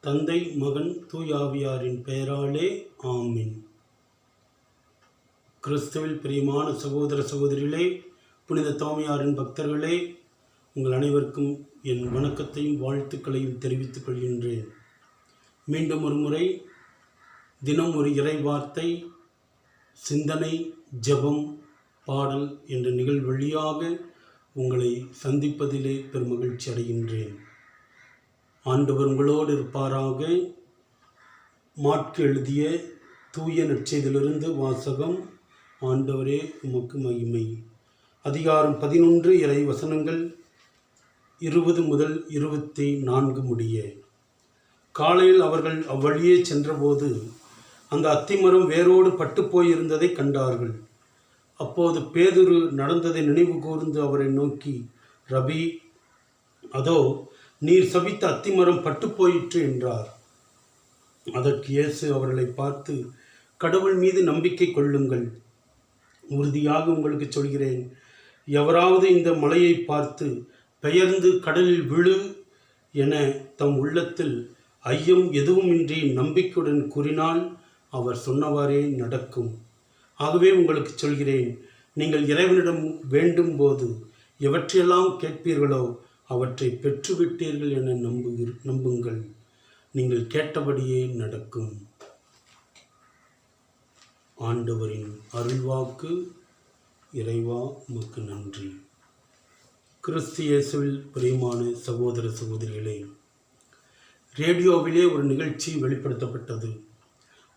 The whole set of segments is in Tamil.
தந்தை, மகன், தூயாவியாரின் பெயராலே ஆமீன். கிறிஸ்துவில் பிரியமான சகோதர சகோதரிகளே, புனித தோமையாரின் பக்தர்களே, உங்கள் அனைவருக்கும் என் வணக்கத்தையும் வாழ்த்துக்களையும் தெரிவித்துக் கொள்கின்றேன். மீண்டும் ஒரு முறை தினம் ஒரு இறை வார்த்தை, சிந்தனை, ஜெபம், பாடல் என்ற நிகழ்வு வழியாக உங்களை சந்திப்பதிலே பெருமகிழ்ச்சி அடைகின்றேன். ஆண்டவர் உங்களோடு இருப்பாராக. மாற்கு எழுதிய தூய நற்செய்தியிலிருந்து வாசகம். ஆண்டவரே உமக்கு மகிமை. அதிகாரம் 11, இறை வசனங்கள் 20 முதல் 24 முடிய. காலையில் அவர்கள் அவ்வழியே சென்றபோது அந்த அத்திமரம் வேரோடு பட்டுப்போயிருந்ததை கண்டார்கள். அப்போது பேதுரு நடந்ததை நினைவு கூர்ந்து அவரை நோக்கி, ரபி, அதோ நீர் சபித்த அத்திமரம் பட்டுப்போயிற்று என்றார். அதற்கு இயேசு அவர்களை பார்த்து, கடவுள் மீது நம்பிக்கை கொள்ளுங்கள். உறுதியாக உங்களுக்கு சொல்கிறேன், எவராவது இந்த மலையை பார்த்து பெயர்ந்து கடலில் விழு என தம் உள்ளத்தில் ஐயம் எதுவுமின்றி நம்பிக்கையுடன் கூறினால் அவர் சொன்னவாறே நடக்கும். ஆகவே உங்களுக்கு சொல்கிறேன், நீங்கள் இறைவனிடம் வேண்டும் போது எவற்றையெல்லாம் கேட்பீர்களோ அவற்றை பெற்றுவிட்டீர்கள் என நம்புங்கள். நீங்கள் கேட்டபடியே நடக்கும். ஆண்டவரின் அருள்வாக்கு. இறைவா உமக்கு நன்றி. கிறிஸ்து இயேசுவில் பிரியமான சகோதர சகோதரிகளே, ரேடியோவிலே ஒரு நிகழ்ச்சி வெளிப்படுத்தப்பட்டது.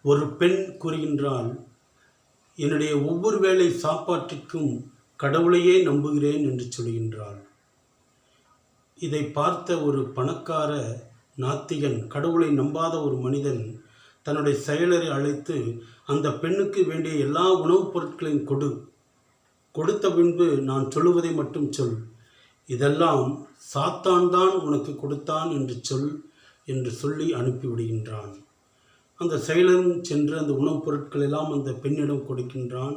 ஒரு பெண் கூறுகின்றால், என்னுடைய ஒவ்வொரு வேளை சாப்பாட்டுக்கும் கடவுளையே நம்புகிறேன் என்று சொல்கின்றாள். இதை பார்த்த ஒரு பணக்கார நாத்திகன், கடவுளை நம்பாத ஒரு மனிதன், தன்னுடைய செயலரை அழைத்து, அந்த பெண்ணுக்கு வேண்டிய எல்லா உணவுப் பொருட்களையும் கொடுத்த பின்பு நான் சொல்லுவதை மட்டும் சொல், இதெல்லாம் சாத்தான் தான் உனக்கு கொடுத்தான் என்று சொல் என்று சொல்லி அனுப்பிவிடுகின்றான். அந்த செயலரும் சென்று அந்த உணவுப் பொருட்கள் எல்லாம் அந்த பெண்ணிடம் கொடுக்கின்றான்.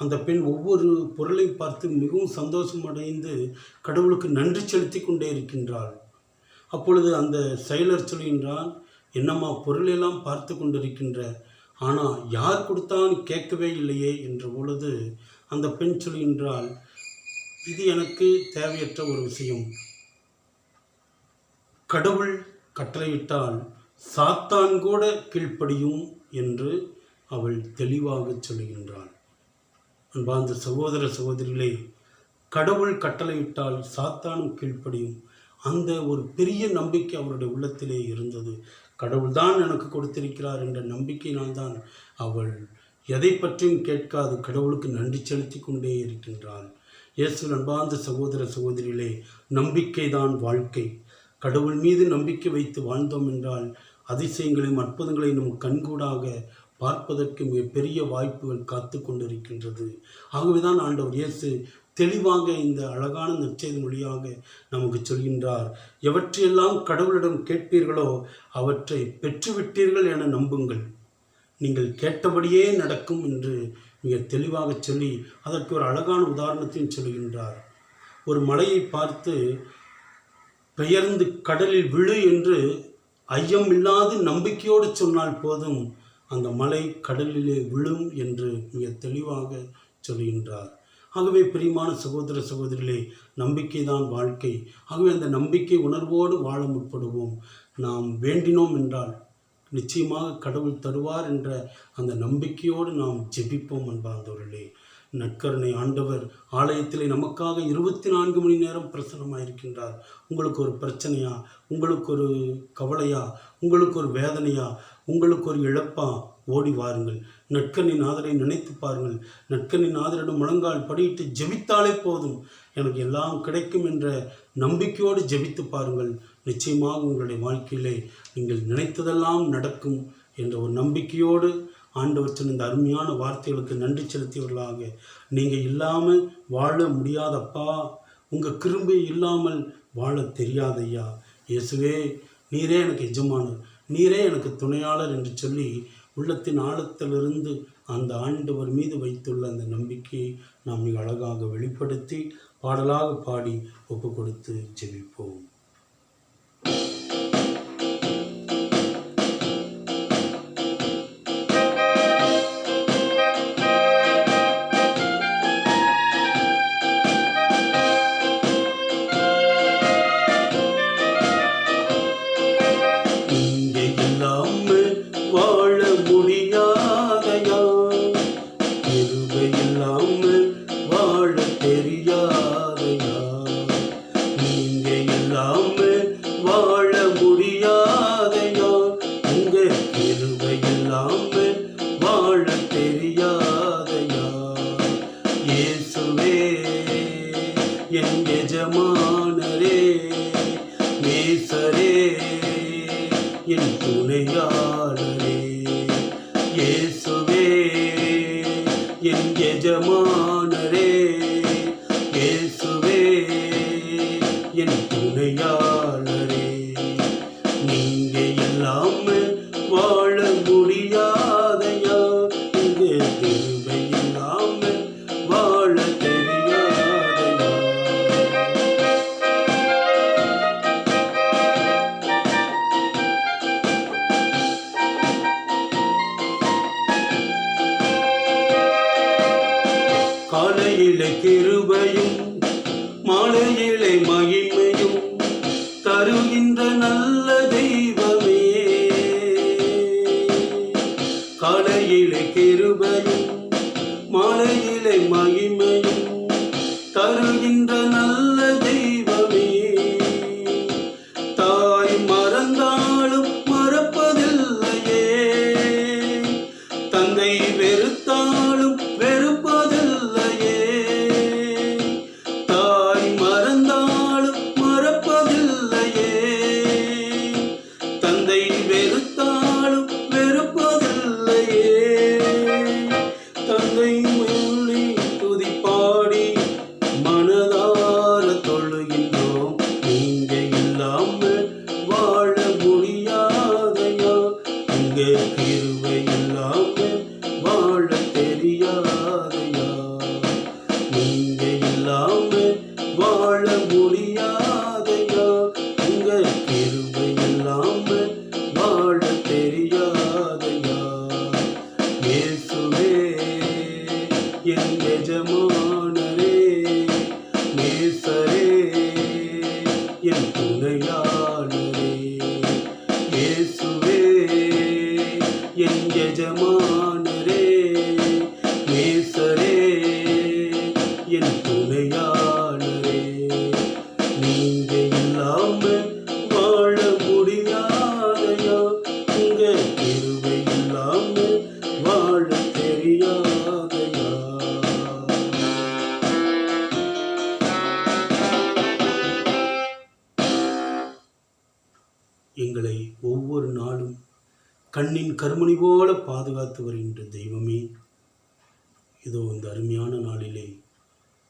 அந்த பெண் ஒவ்வொரு பொருளை பார்த்து மிகவும் சந்தோஷமடைந்து கடவுளுக்கு நன்றி செலுத்தி கொண்டே இருக்கின்றாள். அப்பொழுது அந்த செயலர் சொல்கின்றான், என்னம்மா பொருளெல்லாம் பார்த்து கொண்டிருக்கின்ற, ஆனால் யார் கொடுத்தான்னு கேட்கவே இல்லையே என்ற பொழுது அந்த பெண் சொல்கின்றாள், இது எனக்கு தேவையற்ற ஒரு விஷயம். கடவுள் கட்டளையிட்டால் சாத்தான் கூட கீழ்ப்படியும் என்று அவள் தெளிவாக சொல்கின்றாள். அன்பார்ந்த சகோதர சகோதரிகளே, கடவுள் கட்டளையிட்டால் சாத்தானும் கீழ்ப்படியும். அந்த ஒரு பெரிய நம்பிக்கை அவருடைய உள்ளத்திலே இருந்தது. கடவுள் தான் எனக்கு கொடுத்திருக்கிறார் என்ற நம்பிக்கையினால் தான் அவள் எதை பற்றியும் கேட்காது கடவுளுக்கு நன்றி செலுத்தி கொண்டே இருக்கின்றாள். இயேசுவின் அன்பார்ந்த சகோதர சகோதரிகளே, நம்பிக்கை தான் வாழ்க்கை. கடவுள் மீது நம்பிக்கை வைத்து வாழ்ந்தோம் என்றால் அதிசயங்களையும் அற்புதங்களையும் நம் கண்கூடாக பார்ப்பதற்கு மிகப்பெரிய வாய்ப்புகள் காத்து கொண்டிருக்கின்றது. ஆகவேதான் ஆண்டவர் இயேசு தெளிவாக இந்த அழகான நற்செய்தி மொழியாக நமக்கு சொல்கின்றார், எவற்றையெல்லாம் கடவுளிடம் கேட்பீர்களோ அவற்றை பெற்றுவிட்டீர்கள் என நம்புங்கள். நீங்கள் கேட்டபடியே நடக்கும் என்று மிக தெளிவாக சொல்லி அதற்கு ஒரு அழகான உதாரணத்தையும் சொல்கின்றார். ஒரு மலையை பார்த்து பெயர்ந்து கடலில் விழு என்று ஐயம் இல்லாது நம்பிக்கையோடு சொன்னால் போதும், அந்த மலை கடலிலே விழும் என்று மிக தெளிவாக சொல்கின்றார். ஆகவே பிரியமான சகோதர சகோதரிகளே, நம்பிக்கை தான் வாழ்க்கை. ஆகவே அந்த நம்பிக்கை உணர்வோடு வாழ முற்படுவோம். நாம் வேண்டினோம் என்றால் நிச்சயமாக கடவுள் தருவார் என்ற அந்த நம்பிக்கையோடு நாம் ஜெபிப்போம். அன்பார்ந்தவர்களே, நற்கருணை ஆண்டவர் ஆலயத்திலே நமக்காக 24 மணி நேரம் பிரசன்னமாயிருக்கின்றார். உங்களுக்கு ஒரு பிரச்சனையா, உங்களுக்கு ஒரு கவலையா, உங்களுக்கு ஒரு வேதனையா, உங்களுக்கு ஒரு இழப்பா, ஓடி வாருங்கள். நற்கண்ணின் ஆதரை நினைத்து பாருங்கள். நற்கண்ணின் ஆதரிடம் முழங்கால் படியிட்டு ஜெபித்தாலே போதும், எனக்கு எல்லாம் கிடைக்கும் என்ற நம்பிக்கையோடு ஜெபித்து பாருங்கள். நிச்சயமாக உங்களுடைய வாழ்க்கையிலே நீங்கள் நினைத்ததெல்லாம் நடக்கும் என்ற ஒரு நம்பிக்கையோடு ஆண்டவர் சொன்ன இந்த அருமையான வார்த்தைகளுக்கு நன்றி செலுத்தியவர்களாக, நீங்கள் இல்லாமல் வாழ முடியாதப்பா, உங்கள் கிருபை இல்லாமல் வாழ தெரியாதையா, இயேசுவே நீரே எனக்கு எஜமானர், நீரே எனக்கு துணையாளர் என்று சொல்லி உள்ளத்தின் ஆழத்திலிருந்து அந்த ஆண்டவர் மீது வைத்துள்ள அந்த நம்பிக்கையை நாம் மிக அழகாக வெளிப்படுத்தி பாடலாக பாடி ஒப்பு கொடுத்து ஜெபிப்போம். இயேசுவே என் எஜமானரே, நேசரே என் துணையாளரே. இயேசுவே என் எஜமானரே, இயேசுவே என் துணையாளரே. நீங்க இல்லாம வாழ முடியாதையா, இங்க கிருபை இல்லாம வாழ தெரியாதையா. காலையிலே கிருபையும் மாலையிலே மகிமையும் தருகின்ற நல்ல தெய்வமே. காலையிலே கிருபையும் மாலையிலே மகிமையும் தருகின்ற நல்ல தெய்வமே. தாய் மறந்தாலும் மறப்பதில்லையே, தந்தை வெறுத்தாலும் வெறுப்பதில்லையே. தாய் மறந்தாலும் மறப்பதில்லையே, தந்தை வெறுத்தாலும் வெறுப்பதில்லையே. தந்தை சொல்லி துதிப்பாடி மனதார தொழுகின்றோம். நீங்க இல்லாம வாழ முடியாதையா, இங்க கிருபை இல்லாம வாழ தெரியாதையா. நீங்க இல்லாம வாழ முடியாதையா, இங்க கிருபை இல்லாம வாழ தெரியாதையா. இயேசுவே என் எஜமானரே, நேசரே என் துணையாளரே. இயேசுவே என் எஜமானரே, நேசரே என் துணையாளரே. நீங்க இல்லாம வாழ முடியாதையா, உங்க கிருபை இல்லாம வாழ தெரியாதையா. எங்களை ஒவ்வொரு நாளும் கண்ணின் கருமணி போல பாதுகாத்து வருகின்ற தெய்வமே, இதோ இந்த அருமையான நாளிலே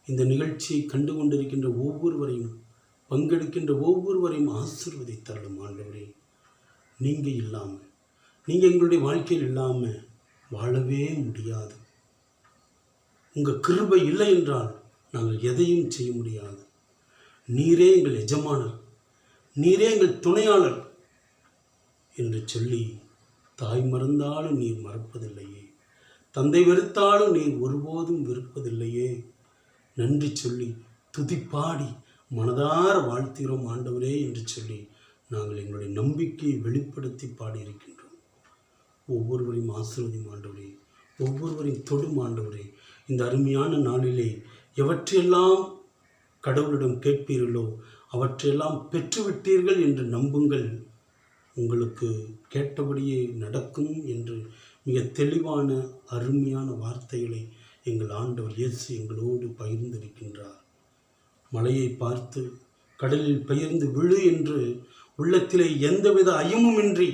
இந்த நிகழ்ச்சியை கண்டு கொண்டிருக்கின்ற ஒவ்வொருவரையும், பங்கெடுக்கின்ற ஒவ்வொருவரையும் ஆசீர்வதித்தருளும் ஆண்டவரே. நீங்கள் இல்லாமல், நீங்கள் எங்களுடைய வாழ்க்கையில் இல்லாமல் வாழவே முடியாது. உங்கள் கிருபை இல்லை என்றால் நாங்கள் எதையும் செய்ய முடியாது. நீரே எங்கள் எஜமானர், நீரே எங்கள் துணையாளர் என்று சொல்லி, தாய் மறந்தாலும் நீர் மறப்பதில்லையே, தந்தை வெறுத்தாலும் நீர் ஒருபோதும் வெறுப்பதில்லையே. நன்றி சொல்லி துதிப்பாடி மனதார வாழ்த்துகிறோம் ஆண்டவரே என்று சொல்லி நாங்கள் எங்களுடைய நம்பிக்கையை வெளிப்படுத்தி பாடியிருக்கின்றோம். ஒவ்வொருவரையும் ஆசீர்வதியும் ஆண்டவரே, ஒவ்வொருவரையும் தொடும் ஆண்டவரே. இந்த அருமையான நாளிலே எவற்றையெல்லாம் கடவுளிடம் கேட்பீர்களோ அவற்றையெல்லாம் பெற்றுவிட்டீர்கள் என்று நம்புங்கள். உங்களுக்கு கேட்டபடியே நடக்கும் என்று மிக தெளிவான அருமையான வார்த்தைகளை எங்கள் ஆண்டவர் இயேசு எங்களோடு பகிர்ந்திருக்கின்றார். மலையை பார்த்து கடலில் பெயர்ந்து விழு என்று உள்ளத்திலே எந்தவித ஐயமுமின்றி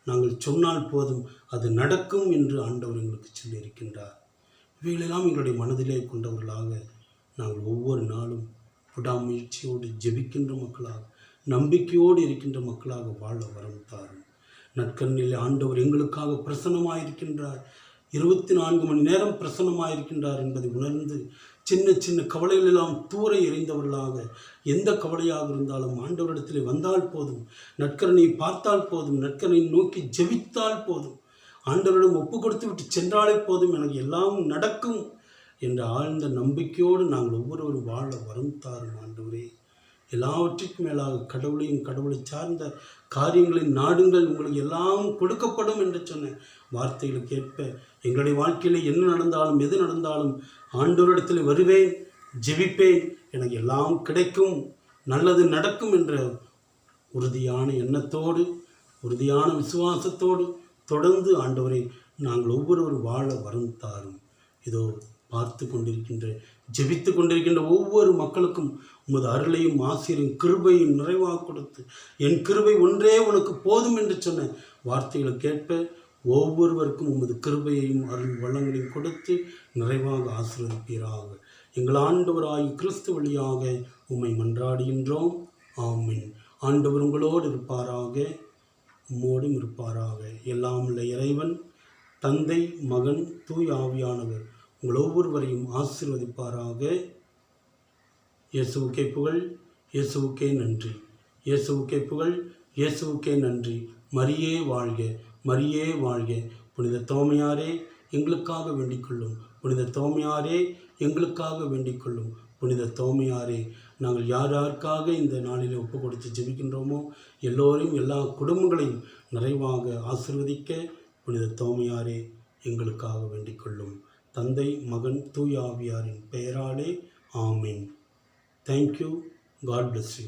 நாங்கள் சொன்னால் போதும், அது நடக்கும் என்று ஆண்டவர் எங்களுக்கு சொல்லியிருக்கின்றார். இவைகளெல்லாம் எங்களுடைய மனதிலே கொண்டவர்களாக நாங்கள் ஒவ்வொரு நாளும் விடாமுயற்சியோடு ஜெபிக்கின்ற மக்களாக, நம்பிக்கையோடு இருக்கின்ற மக்களாக வாழ வரம் தாரும். நற்கண்ணில் ஆண்டவர் எங்களுக்காக பிரசன்னமாயிருக்கின்றார். 24 மணி நேரம் பிரசன்னமாயிருக்கின்றார் என்பதை உணர்ந்து சின்ன சின்ன கவலைகளெல்லாம் தூர எறிந்தவர்களாக, எந்த கவலையாக இருந்தாலும் ஆண்டவரிடத்தில் வந்தால் போதும், நற்கரனை பார்த்தால் போதும், நற்கரனை நோக்கி ஜெபித்தால் போதும், ஆண்டவரிடம் ஒப்பு கொடுத்து விட்டு சென்றாலே போதும், எனக்கு எல்லாம் நடக்கும் என்ற ஆழ்ந்த நம்பிக்கையோடு நாங்கள் ஒவ்வொருவரும் வாழ வரம் தாரும் ஆண்டவரே. எல்லாவற்றிற்கும் மேலாக கடவுளையும் கடவுளை சார்ந்த காரியங்களின் நாடுங்கள், உங்களுக்கு எல்லாம் கொடுக்கப்படும் என்று சொன்ன வார்த்தைகளுக்கு ஏற்ப எங்களுடைய வாழ்க்கையில் என்ன நடந்தாலும் எது நடந்தாலும் ஆண்டவரிடத்தில் வருவேன், ஜெபிப்பேன், எனக்கு எல்லாம் கிடைக்கும், நல்லது நடக்கும் என்ற உறுதியான எண்ணத்தோடு, உறுதியான விசுவாசத்தோடு தொடர்ந்து ஆண்டவரை நாங்கள் ஒவ்வொருவரும் வாழ வரம் தாரும். இதோ பார்த்து கொண்டிருக்கின்ற ஜெபித்து கொண்டிருக்கின்ற ஒவ்வொரு மக்களுக்கும் உமது அருளையும் ஆசிரியரும் கிருபையும் நிறைவாக கொடுத்து, என் கிருபை ஒன்றே உனக்கு போதும் என்று சொன்ன வார்த்தைகளை கேட்ப ஒவ்வொருவருக்கும் உமது கிருபையையும் அருள் வளங்களையும் கொடுத்து நிறைவாக ஆசீர்வதிப்பீராக. எங்கள் ஆண்டவராய் கிறிஸ்து வழியாக உம்மை மன்றாடுகின்றோம். ஆமீன். ஆண்டவர் உங்களோடு இருப்பாராக, உம்மோடும் இருப்பாராக. எல்லாம் உள்ள இறைவன் தந்தை, மகன், தூய் ஆவியானவர் உங்கள் ஒவ்வொருவரையும் ஆசீர்வதிப்பாராக. இயேசுவுக்கே புகழ், இயேசுவுக்கே நன்றி, இயேசுவுக்கே புகழ், இயேசுவுக்கே நன்றி. மரியே வாழ்க, மரியே வாழ்க. புனித தோமையாரே எங்களுக்காக வேண்டிக்கொள்ளும், புனித தோமையாரே எங்களுக்காக வேண்டிக்கொள்ளும். புனித தோமையாரே, நாங்கள் யார் யாருக்காக இந்த நாளில் ஒப்பு கொடுத்து ஜெபிக்கின்றோமோ எல்லோரையும், எல்லா குடும்பங்களையும் நிறைவாக ஆசீர்வதிக்க புனித தோமையாரே எங்களுக்காக வேண்டிக்கொள்ளும். தந்தை, மகன், தூய் ஆவியாரின் பெயராலே ஆமீன். தேங்க்யூ. God bless you.